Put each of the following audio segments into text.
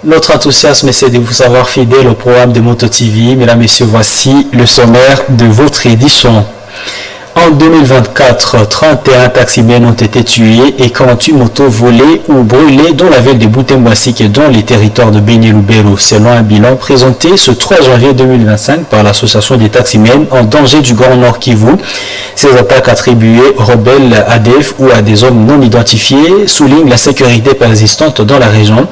Notre enthousiasme, c'est de vous savoir fidèle au programme de Moto TV. Mesdames, Messieurs, voici le sommaire de votre édition. En 2024, 31 taximens ont été tués et 48 motos volées ou brûlées dans la ville de Butembo-Asik et dans les territoires de Beni-Lubero, selon un bilan présenté ce 3 janvier 2025 par l'association des taximens en danger du Grand Nord Kivu. Ces attaques attribuées aux rebelles ADF ou à des hommes non identifiés soulignent la sécurité persistante dans la région.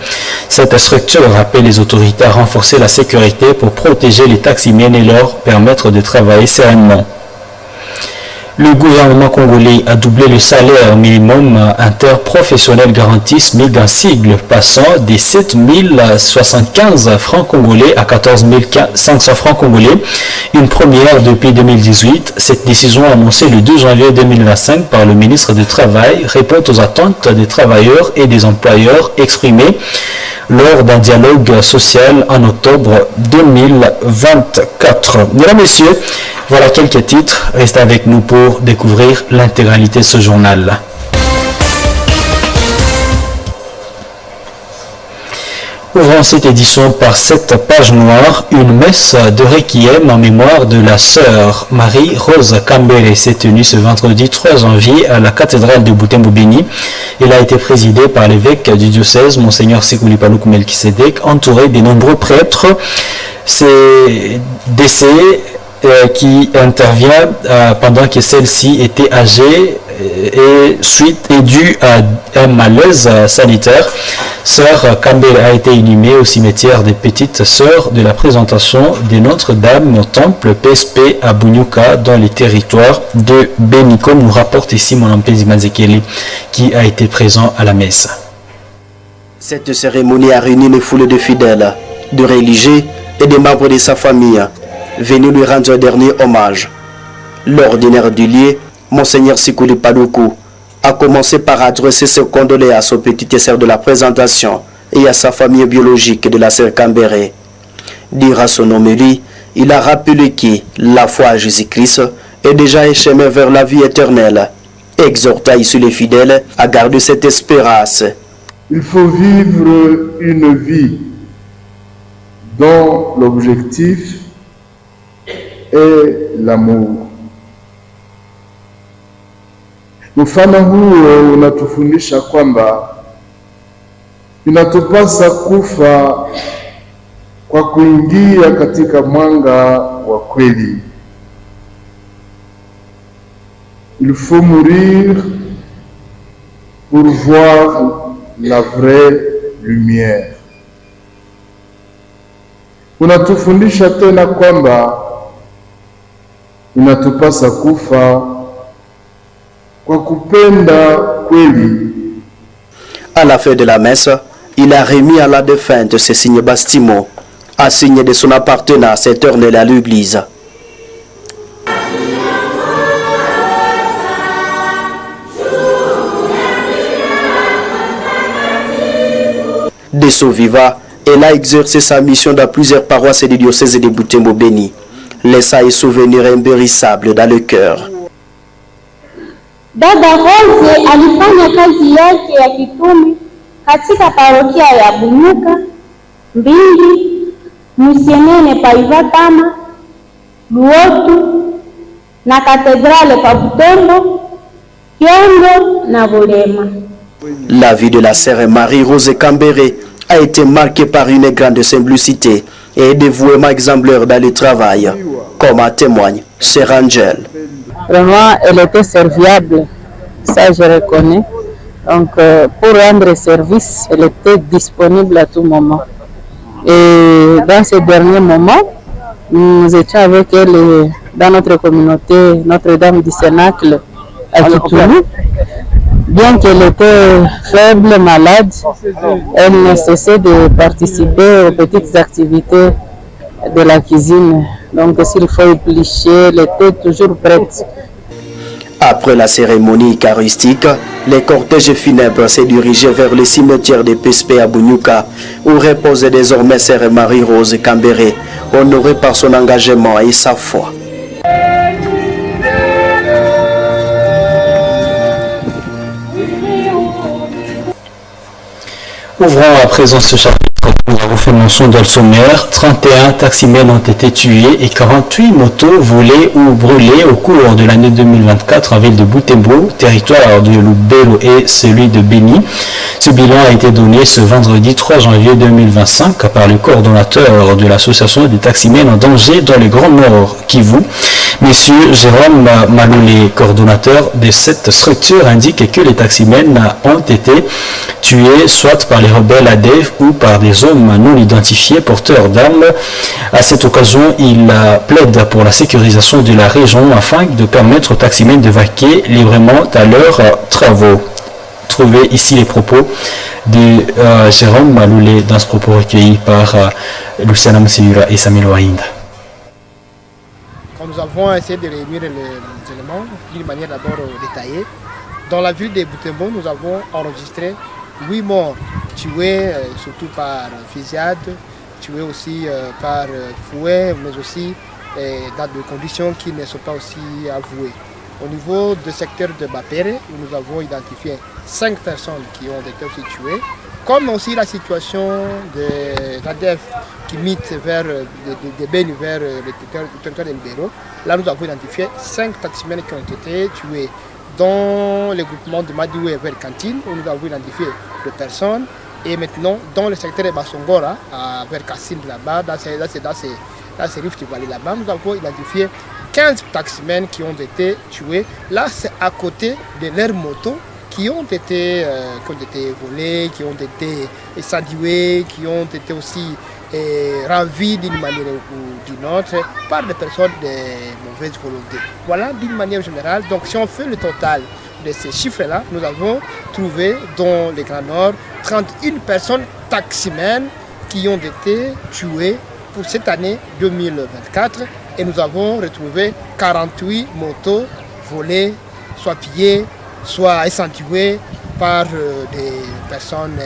Cette structure appelle les autorités à renforcer la sécurité pour protéger les taximens et leur permettre de travailler sereinement. Le gouvernement congolais a doublé le salaire minimum interprofessionnel garanti SMIC en sigle, passant des 7 075 francs congolais à 14 500 francs congolais, une première depuis 2018. Cette décision annoncée le 2 janvier 2025 par le ministre du Travail répond aux attentes des travailleurs et des employeurs exprimées lors d'un dialogue social en octobre 2024. Mesdames, Messieurs, voilà quelques titres. Restez avec nous pour découvrir l'intégralité de ce journal. Ouvrons cette édition par cette page noire, une messe de requiem en mémoire de la sœur Marie-Rose Kambere s'est tenue ce vendredi 3 janvier à la cathédrale de Butembo-Beni. Elle a été présidée par l'évêque du diocèse, Monseigneur Sikuli Paluku Melkisedek, entouré de nombreux prêtres. C'est décès qui intervient pendant que celle-ci était âgée et dû à un malaise sanitaire. Sœur Kambere a été inhumée au cimetière des Petites Sœurs de la présentation de Notre-Dame au temple PSP à Bunyuka dans les territoires de Beni, comme nous rapporte ici mon oncle Zimazekele qui a été présent à la messe. Cette cérémonie a réuni une foule de fidèles, de religieux et des membres de sa famille venus lui rendre un dernier hommage. L'ordinaire du lieu, Monseigneur Sikuli Paluku, a commencé par adresser ses condoléances aux petites sœurs de la présentation et à sa famille biologique de la sœur Kambere. Durant son homélie, il a rappelé que la foi à Jésus-Christ est déjà un chemin vers la vie éternelle, exhortant ici les fidèles à garder cette espérance. Il faut vivre une vie dont l'objectif est l'amour. Mfano huu unatufundisha kwamba inatupasa kufa kwa kuingia katika mwanga wa kweli. Il faut mourir pour voir la vraie lumière. Unatufundisha tena kwamba inatupasa kufa kwa kupenda kweli. À la fin de la messe, il a remis à la défunte ce signe baptismaux, à signe de son appartenance éternelle à l'Église. De son vivant, elle a exercé sa mission dans plusieurs paroisses du diocèse de Butembo-Beni, laissant un souvenir impérissable dans le cœur. Dada Rose alifanya kazi yake ya kitume katika parokia ya Bunyuka, Mbingi, Musienene pa Ivatama, Luotu na katedrale pa Butembo, Kiongo na Bulema. La vie de la sœur Marie-Rose Kambere a été marquée par une grande simplicité et un dévouement exemplaire dans le travail, comme en témoigne sœur Angèle. Vraiment, elle était serviable, ça je reconnais. Donc, pour rendre service, elle était disponible à tout moment. Et dans ces derniers moments, nous étions avec elle dans notre communauté Notre-Dame du Cénacle à Kitoumou. Bien qu'elle était faible, malade, elle ne cessait de participer aux petites activités de la cuisine. Donc s'il faut éplucher, elle était toujours prête. Après la cérémonie eucharistique, les cortèges funèbres s'est dirigé vers le cimetière de PSP à Bunyuka, où repose désormais sœur Marie-Rose Kambere, honorée par son engagement et sa foi. Ouvrons à présent ce chapitre Nous avons fait mention dans le sommaire, 31 taximens ont été tués et 48 motos volées ou brûlées au cours de l'année 2024 en ville de Butembo, territoire de Lubero et celui de Beni. Ce bilan a été donné ce vendredi 3 janvier 2025 par le coordonnateur de l'association des taximens en danger dans le Grand Nord Kivu. Monsieur Jérôme Maloulé, coordonnateur de cette structure, indique que les taximens ont été tués soit par les rebelles ADF ou par des hommes non identifiés porteurs d'armes. À cette occasion, il plaide pour la sécurisation de la région afin de permettre aux taximens de vaquer librement à leurs travaux. Trouvez ici les propos de Jérôme Maloulé dans ce propos recueilli par Luciana Moussira et Samuel Wahinda. Nous avons essayé de réunir les éléments d'une manière d'abord détaillée. Dans la ville de Butembo, nous avons enregistré 8 morts tués surtout par fusillade, tués aussi par fouet, mais aussi dans des conditions qui ne sont pas aussi avouées. Au niveau du secteur de Bapere, où nous avons identifié 5 personnes qui ont été aussi tuées, comme aussi la situation de l'ADF qui mite vers des Béni vers le territoire de Lubero. Là, nous avons identifié 5 taximens qui ont été tués. Dans le groupement de Madioué vers Cantine, où nous avons identifié 2 personnes. Et maintenant, dans le secteur de Bassongora, vers Cassine là-bas, dans ces rives du Vallée là-bas, nous avons identifié 15 taximens qui ont été tués. Là, c'est à côté de leurs motos qui ont été volés, qui ont été incendiés, qui ont été aussi ravis d'une manière ou d'une autre par des personnes de mauvaise volonté. Voilà d'une manière générale. Donc si on fait le total de ces chiffres-là, nous avons trouvé dans le Grand Nord 31 personnes taximens qui ont été tuées pour cette année 2024 et nous avons retrouvé 48 motos volées, soit pillées, soit incendiées par des personnes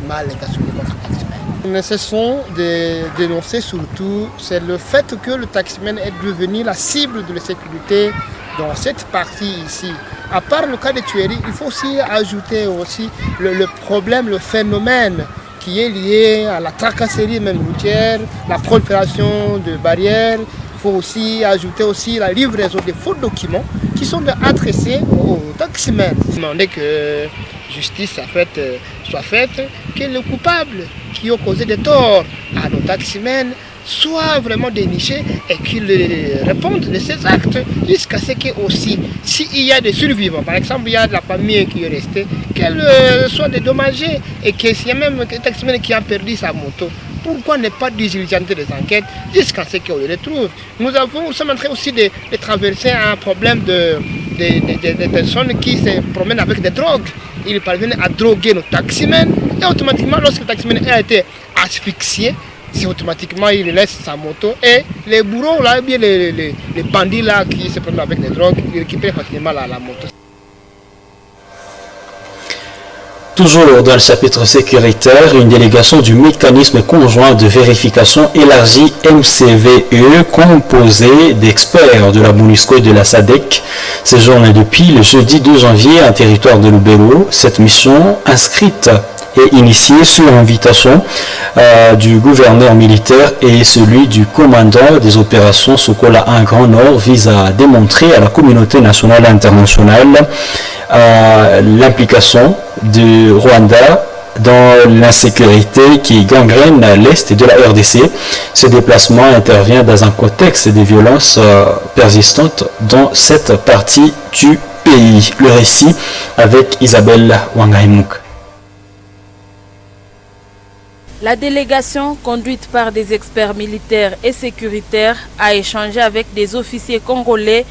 mal intentionnées contre le taximens. Nous cessons de dénoncer surtout, c'est le fait que le taximan est devenu la cible de la sécurité dans cette partie ici. À part le cas de tuerie, il faut aussi ajouter aussi le problème, le phénomène qui est lié à la tracasserie même routière, la prolifération de barrières. Il faut aussi ajouter aussi la livraison de faux documents qui sont adressés aux taximens. Demander que justice soit faite, que les coupables qui ont causé des torts à nos taximens soient vraiment dénichés et qu'ils répondent de ces actes jusqu'à ce que aussi, s'il y a des survivants, par exemple il y a de la famille qui est restée, qu'elle soit dédommagée et que s'il y a même un taximan qui a perdu sa moto, pourquoi ne pas diligenter des enquêtes jusqu'à ce qu'on les retrouve. Nous sommes en train aussi de traverser un problème de personnes qui se promènent avec des drogues. Ils parviennent à droguer nos taximens et automatiquement, lorsque le taximan a été asphyxié, c'est automatiquement il laisse sa moto et les bourreaux là, bien les bandits là qui se prennent avec des drogues, ils récupèrent facilement la moto. Toujours dans le chapitre sécuritaire, une délégation du mécanisme conjoint de vérification élargi MCVE composée d'experts de la MONUSCO et de la SADC séjourne depuis le jeudi 2 janvier en territoire de Lubero. Cette mission inscrite et initiée sur invitation du gouverneur militaire et celui du commandant des opérations Sokola 1 Grand Nord vise à démontrer à la communauté nationale et internationale l'implication du Rwanda dans l'insécurité qui gangrène l'Est de la RDC. Ce déplacement intervient dans un contexte de violences persistantes dans cette partie du pays. Le récit avec Isabelle Wangaimuk. La délégation, conduite par des experts militaires et sécuritaires, a échangé avec des officiers congolais,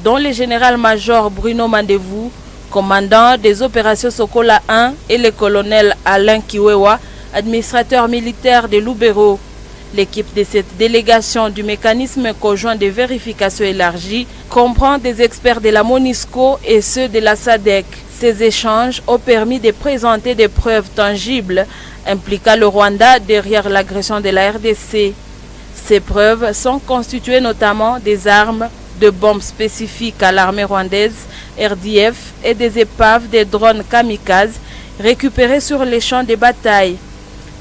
dont le général-major Bruno Mandevou, commandant des opérations Sokola 1, et le colonel Alain Kiwewa, administrateur militaire de Lubero. L'équipe de cette délégation du mécanisme conjoint de vérification élargie comprend des experts de la MONUSCO et ceux de la SADC. Ces échanges ont permis de présenter des preuves tangibles impliquant le Rwanda derrière l'agression de la RDC. Ces preuves sont constituées notamment des armes, de bombes spécifiques à l'armée rwandaise, RDF et des épaves des drones kamikazes récupérés sur les champs de bataille.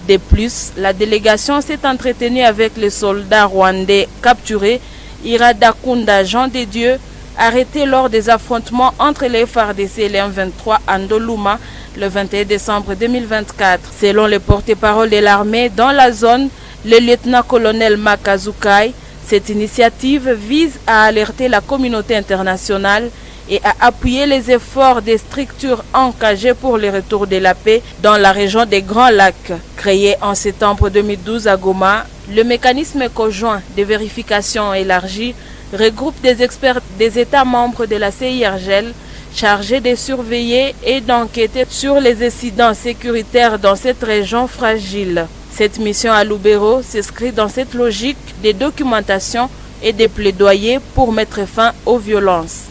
De plus, la délégation s'est entretenue avec le soldat rwandais capturé Iradakunda Jean de Dieu, arrêté lors des affrontements entre les FARDC et les M23 à Ndoluma le 21 décembre 2024. Selon le porte-parole de l'armée dans la zone, le lieutenant-colonel Makazukai, cette initiative vise à alerter la communauté internationale et à appuyer les efforts des structures engagées pour le retour de la paix dans la région des Grands Lacs. Créé en septembre 2012 à Goma, le mécanisme conjoint de vérification élargie regroupe des experts des États membres de la CIRGL chargés de surveiller et d'enquêter sur les incidents sécuritaires dans cette région fragile. Cette mission à Lubero s'inscrit dans cette logique de documentation et de plaidoyer pour mettre fin aux violences.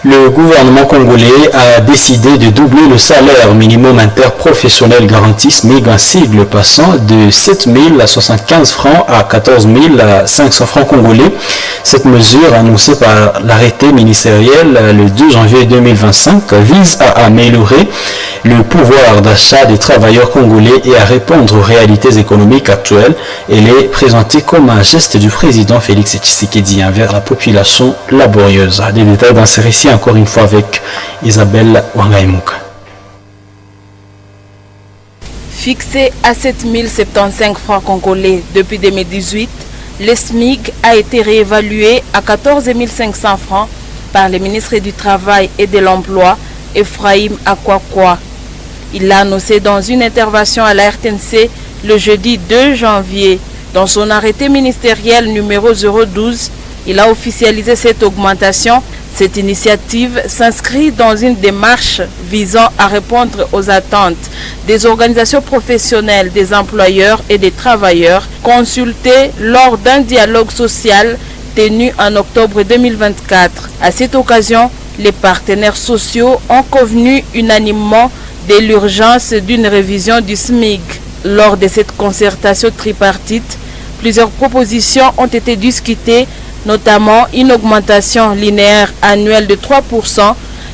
Le gouvernement congolais a décidé de doubler le salaire minimum interprofessionnel garanti SMIC, un sigle passant de 7 075 francs à 14 500 francs congolais. Cette mesure, annoncée par l'arrêté ministériel le 2 janvier 2025, vise à améliorer le pouvoir d'achat des travailleurs congolais et à répondre aux réalités économiques actuelles. Elle est présentée comme un geste du président Félix Tshisekedi envers la population laborieuse. Des détails dans ce récit encore une fois avec Isabelle Wangaïmouk. Fixé à 7 075 francs congolais depuis 2018, le SMIC a été réévalué à 14 500 francs par le ministre du Travail et de l'Emploi, Ephraim Akwakwa. Il l'a annoncé dans une intervention à la RTNC le jeudi 2 janvier. Dans son arrêté ministériel numéro 012, il a officialisé cette augmentation. Cette initiative s'inscrit dans une démarche visant à répondre aux attentes des organisations professionnelles, des employeurs et des travailleurs consultés lors d'un dialogue social tenu en octobre 2024. À cette occasion, les partenaires sociaux ont convenu unanimement de l'urgence d'une révision du SMIC. Lors de cette concertation tripartite, plusieurs propositions ont été discutées, notamment une augmentation linéaire annuelle de 3%,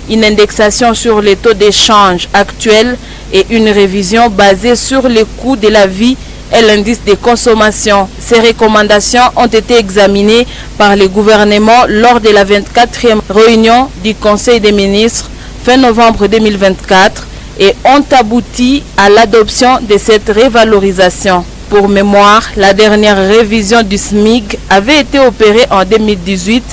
une indexation sur les taux d'échange actuels et une révision basée sur les coûts de la vie et l'indice de consommation. Ces recommandations ont été examinées par le gouvernement lors de la 24e réunion du Conseil des ministres fin novembre 2024 et ont abouti à l'adoption de cette révalorisation. Pour mémoire, la dernière révision du SMIC avait été opérée en 2018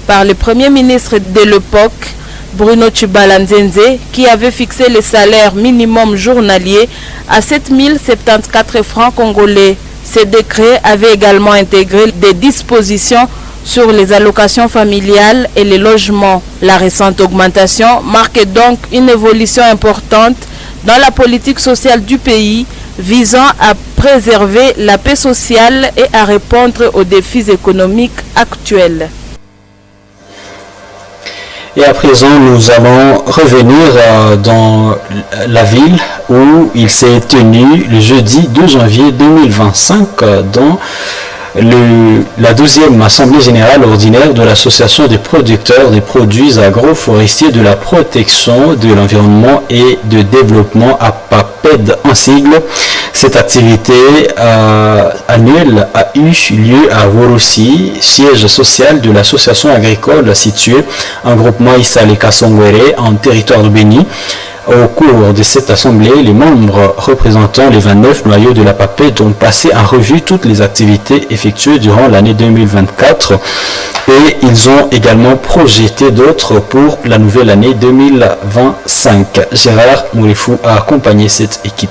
par le Premier ministre de l'époque, Bruno Tshibala Nzenze, qui avait fixé le salaire minimum journalier à 7 074 francs congolais. Ce décret avait également intégré des dispositions sur les allocations familiales et les logements. La récente augmentation marque donc une évolution importante dans la politique sociale du pays, visant à préserver la paix sociale et à répondre aux défis économiques actuels. Et à présent, nous allons revenir dans la ville où il s'est tenu le jeudi 2 janvier 2025 dans la 12e Assemblée Générale Ordinaire de l'Association des producteurs des produits agroforestiers de la protection de l'environnement et de développement APAPED en sigle. Cette activité annuelle a eu lieu à Worossi, siège social de l'association agricole située en groupement Issale Kasongwere en territoire de Béni. Au cours de cette assemblée, les membres représentant les 29 noyaux de la PAPED ont passé en revue toutes les activités effectuées durant l'année 2024 et ils ont également projeté d'autres pour la nouvelle année 2025. Gérard Mourifou a accompagné cette équipe.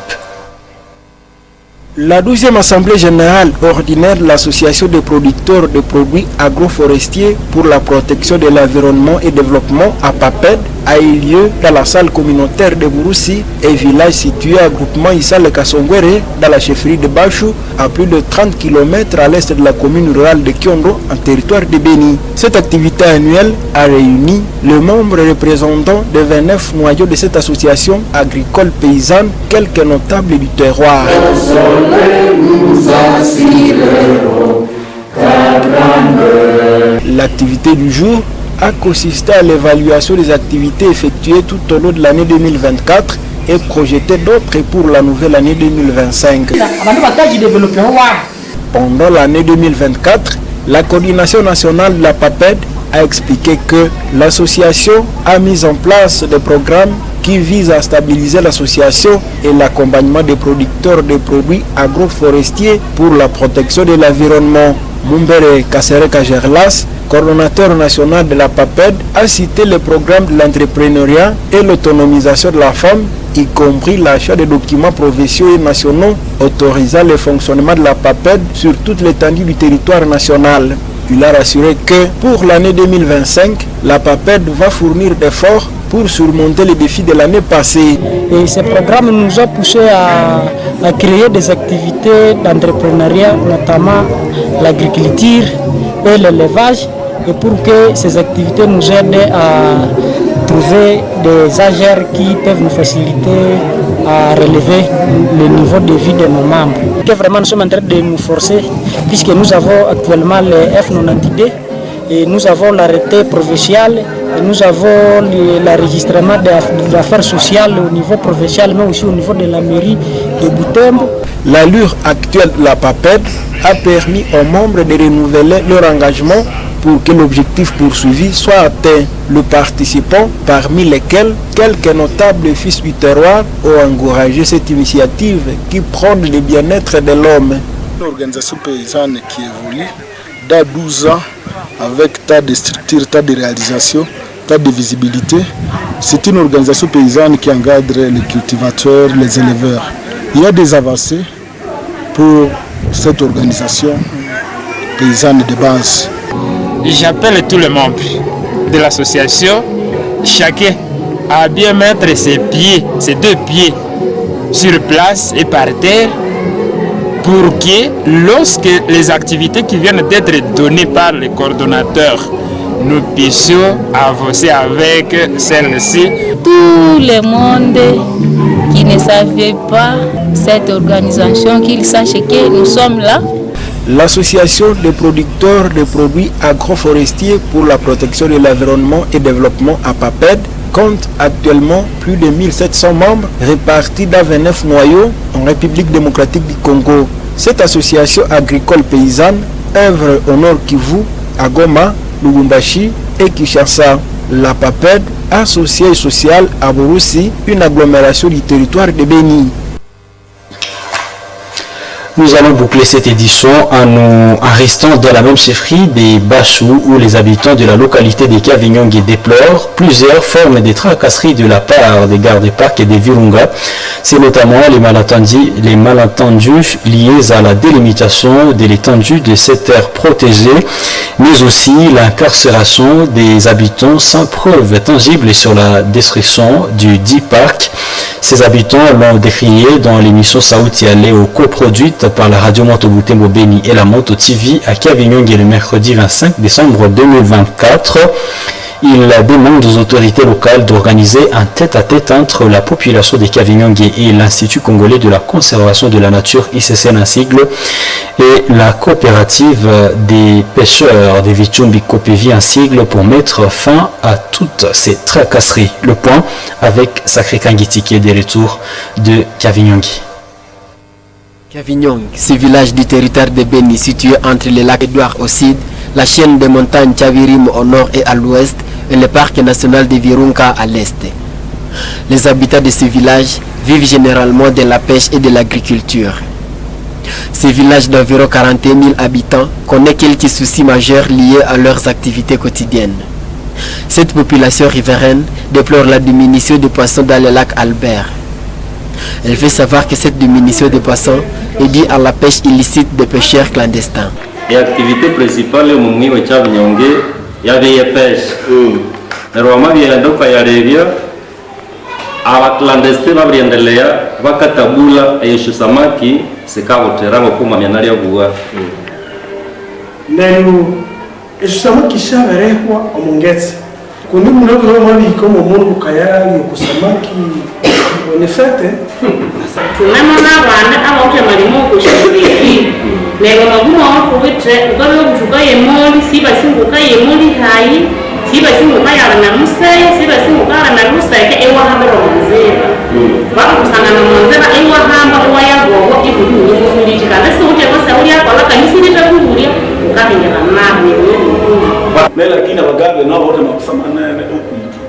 La 12e Assemblée Générale Ordinaire de l'Association des producteurs de produits agroforestiers pour la protection de l'environnement et développement APAPED a eu lieu dans la salle communautaire de Bourussi, un village situé à groupement Issale Kasongwere dans la chefferie de Bachou, à plus de 30 km à l'est de la commune rurale de Kiondo, en territoire de Béni. Cette activité annuelle a réuni les membres représentants des 29 noyaux de cette association agricole paysanne, quelques notables du terroir. L'activité du jour a consisté à l'évaluation des activités effectuées tout au long de l'année 2024 et projeter d'autres pour la nouvelle année 2025. Pendant l'année 2024, la coordination nationale de la PAPED a expliqué que l'association a mis en place des programmes qui visent à stabiliser l'association et l'accompagnement des producteurs de produits agroforestiers pour la protection de l'environnement. Mumbere Kasereka Gerlas, coordonnateur national de la PAPED, a cité le programme de l'entrepreneuriat et l'autonomisation de la femme, y compris l'achat de documents provinciaux et nationaux autorisant le fonctionnement de la PAPED sur toute l'étendue du territoire national. Il a rassuré que pour l'année 2025, la PAPED va fournir d'efforts pour surmonter les défis de l'année passée. Et ce programme nous a poussé à créer des activités d'entrepreneuriat, notamment l'agriculture et l'élevage, et pour que ces activités nous aident à trouver des agents qui peuvent nous faciliter à relever le niveau de vie de nos membres. Que vraiment nous sommes en train de nous forcer, puisque nous avons actuellement le F90D, et nous avons l'arrêté provincial, et nous avons l'enregistrement des affaires sociales au niveau provincial, mais aussi au niveau de la mairie de Butembo. L'allure actuelle de la PAPED a permis aux membres de renouveler leur engagement pour que l'objectif poursuivi soit atteint. Les participants, parmi lesquels quelques notables fils du terroir, ont encouragé cette initiative qui prône le bien-être de l'homme. Une organisation paysanne qui évolue dans 12 ans avec tas de structures, tas de réalisations, tas de visibilité. C'est une organisation paysanne qui encadre les cultivateurs, les éleveurs. Il y a des avancées pour cette organisation paysanne de base. J'appelle tous les membres de l'association, chacun à bien mettre ses deux pieds sur place et par terre pour que lorsque les activités qui viennent d'être données par les coordonnateurs, nous puissions avancer avec celles-ci. Tout le monde qui ne savait pas cette organisation, qu'il sache que nous sommes là. L'association des producteurs de produits agroforestiers pour la protection de l'environnement et développement à PAPED compte actuellement plus de 1700 membres répartis dans 29 noyaux en République démocratique du Congo. Cette association agricole paysanne œuvre au Nord Kivu, à Goma, Lubumbashi et Kinshasa. La PAPED, associée sociale à Bourussi, une agglomération du territoire de Béni. Nous allons boucler cette édition en restant dans la même chefferie des Bachou où les habitants de la localité de Kavinyongue déplorent plusieurs formes de tracasseries de la part des gardes-parcs et des Virunga. C'est notamment les malentendus liés à la délimitation de l'étendue de cette aire protégée, mais aussi l'incarcération des habitants sans preuve tangible sur la destruction du dit parc. Ces habitants l'ont décrié dans l'émission Saouti Aléo coproduite par la radio Moto Butembo Béni et la Moto TV à Kavinyongue le mercredi 25 décembre 2024. Il demande aux autorités locales d'organiser un tête-à-tête entre la population de Kavinyongue et l'Institut congolais de la conservation de la nature ICCN un sigle et la coopérative des pêcheurs de Vichumbi Kopevi un sigle pour mettre fin à toutes ces tracasseries. Le point avec Sacré Kangitike des retours de Kavinyongue. Kavinyongue, ce village du territoire de Béni situé entre le lac Édouard au sud, la chaîne des montagnes Tchavirim au nord et à l'ouest et le parc national de Virunga à l'est. Les habitants de ce village vivent généralement de la pêche et de l'agriculture. Ce village d'environ 41 000 habitants connaît quelques soucis majeurs liés à leurs activités quotidiennes. Cette population riveraine déplore la diminution des poissons dans le lac Albert. Elle fait savoir que cette diminution des poissons est due à la pêche illicite des pêcheurs clandestins. L'activité principale au Mumui wa Kavinyongue yagiye pêche. Roma bienda kwa yarebia abaclandestin babriendelea bakatabula ayeshu samaki sikaboteramo kuma mianari bugwa. Nenu eshu samaki shaberehwa omungetse. Kundi munogo mabiko mu mungu kayali kusamaki wenefete. Tunamona abana abaute malimo kushiriki. Lego magumu wako wetre ugabe kujuka yemoli siba singuka yemoli hayi siba singuka yara na musaya siba singuka na rusa ke ewa hamero mzera. vakusangana munzira iwahamba iwayagogo ikuulichikanda siutekosaulyakola kanyisirite kuulya ukahendera nabi naye lakini abaganda nabo bote makusamanene okwitu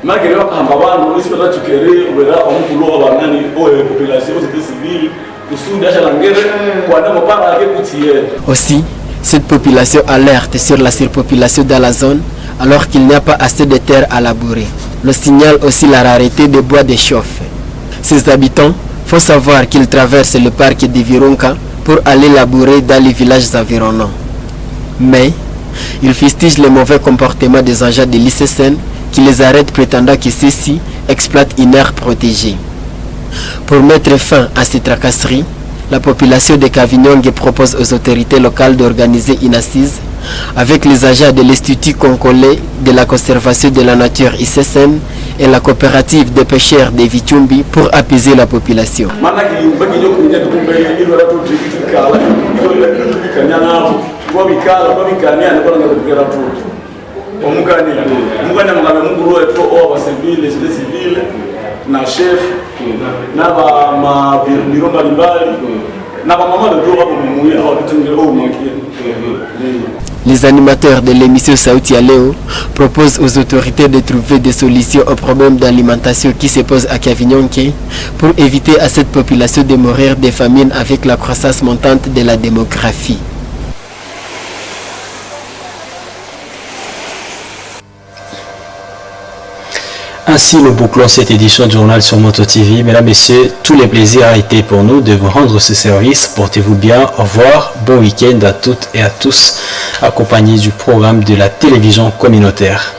magere bakahamba abantu nisibata tukere ubera omukulu w'abangani oyo population c'était civile kusudi ashalangere kwana mopanga yake kutiye. Aussi, cette population alerte sur la surpopulation dans la zone alors qu'il n'y a pas assez de terre à labourer. Le signale aussi la rareté des bois de chauffe. Ces habitants font savoir qu'ils traversent le parc de Virunga pour aller labourer dans les villages environnants. Mais ils fustigent le mauvais comportement des agents de l'ICSN qui les arrêtent prétendant que ceux-ci exploitent une aire protégée. Pour mettre fin à ces tracasseries, la population de Kavinyonge propose aux autorités locales d'organiser une assise avec les agents de l'Institut congolais de la conservation de la nature ICSN et la coopérative des pêcheurs de Vichumbi pour apaiser la population. Na chef na ba biro mbalimbali na ba mama ndio hapo mumuya au kitungile au mwakie. Les animateurs de l'émission Sauti à Léo proposent aux autorités de trouver des solutions aux problèmes d'alimentation qui se posent à Kavinyonke pour éviter à cette population de mourir de famine avec la croissance montante de la démographie. Ainsi, nous bouclons cette édition du journal sur Moto TV. Mesdames, Messieurs, tout le plaisir a été pour nous de vous rendre ce service. Portez-vous bien. Au revoir. Bon week-end à toutes et à tous, accompagnés du programme de la télévision communautaire.